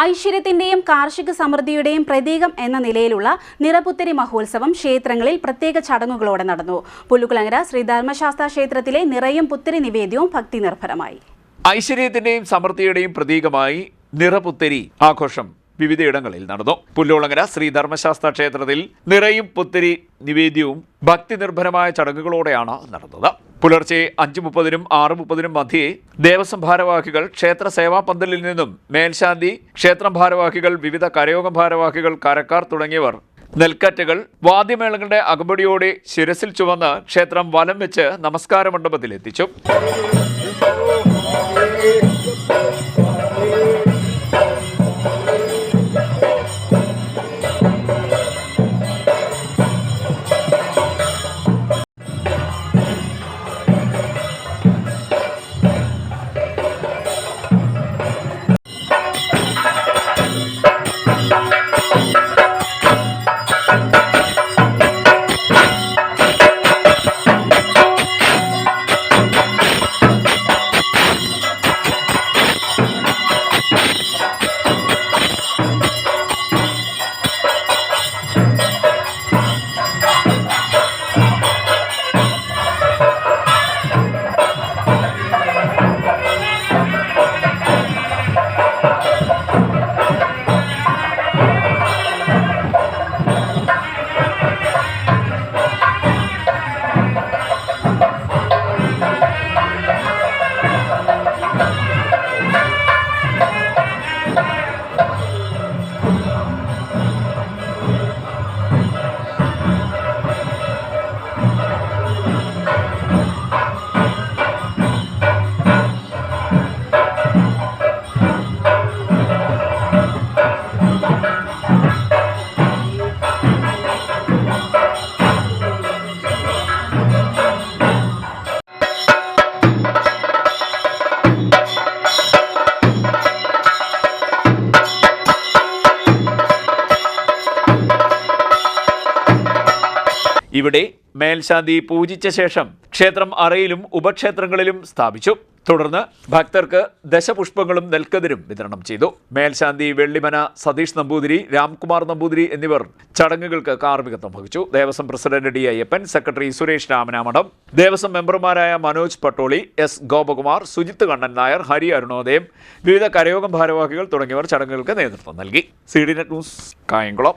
ഐശ്വര്യത്തിന്റെയും കാർഷിക സമൃദ്ധിയുടെയും പ്രതീകം എന്ന നിലയിലുള്ള നിറപുത്തരി മഹോത്സവം ക്ഷേത്രങ്ങളിൽ പ്രത്യേക ചടങ്ങുകളോടെ നടന്നു. പുല്ലുകുളങ്ങര ശ്രീ ധർമ്മശാസ്ത്ര ക്ഷേത്രത്തിലെ നിറയും പുത്തരി നിവേദ്യവും ഭക്തി നിർഭരമായി. ഐശ്വര്യത്തിന്റെയും സമൃദ്ധിയുടെയും പ്രതീകമായി നിറപുത്തരി ആഘോഷം വിവിധയിടങ്ങളിൽ നടന്നു. പുല്ലുകുളങ്ങര ശ്രീ ധർമ്മശാസ്ത്ര ക്ഷേത്രത്തിൽ നിറയും പുത്തരി നിവേദ്യവും ഭക്തി നിർഭരമായ ചടങ്ങുകളോടെയാണ് നടന്നത്. പുലർച്ചെ 5:30-നും 6:30-നും മധ്യേ ദേവസ്വം ഭാരവാഹികൾ ക്ഷേത്ര സേവാ പന്തലിൽ നിന്നും മേൽശാന്തി, ക്ഷേത്രം ഭാരവാഹികൾ, വിവിധ കരയോഗം ഭാരവാഹികൾ, കരക്കാർ തുടങ്ങിയവർ നെൽക്കറ്റകൾ വാദ്യമേളങ്ങളുടെ അകമ്പടിയോടെ ശിരസിൽ ചുവന്ന് ക്ഷേത്രം വലം വെച്ച് നമസ്കാര മണ്ഡപത്തിലെത്തിച്ചു. ഇവിടെ മേൽശാന്തി പൂജിച്ച ശേഷം ക്ഷേത്രം അറയിലും ഉപക്ഷേത്രങ്ങളിലും സ്ഥാപിച്ചു. തുടർന്ന് ഭക്തർക്ക് ദശപുഷ്പങ്ങളും നെൽക്കതിരും വിതരണം ചെയ്തു. മേൽശാന്തി വെള്ളിമന സതീഷ് നമ്പൂതിരി, രാംകുമാർ നമ്പൂതിരി എന്നിവർ ചടങ്ങുകൾക്ക് കാർമ്മികത്വം വഹിച്ചു. ദേവസ്വം president D Ayyappan, secretary Suresh Ramanamadom, ദേവസ്വം മെമ്പർമാരായ മനോജ് പട്ടോളി, എസ് ഗോപകുമാർ, സുജിത്ത് കണ്ണൻ നായർ, ഹരി അരുണോദയം, വിവിധ കരയോഗം ഭാരവാഹികൾ തുടങ്ങിയവർ ചടങ്ങുകൾക്ക് നേതൃത്വം നൽകി. CDNet news, Kayamkulam.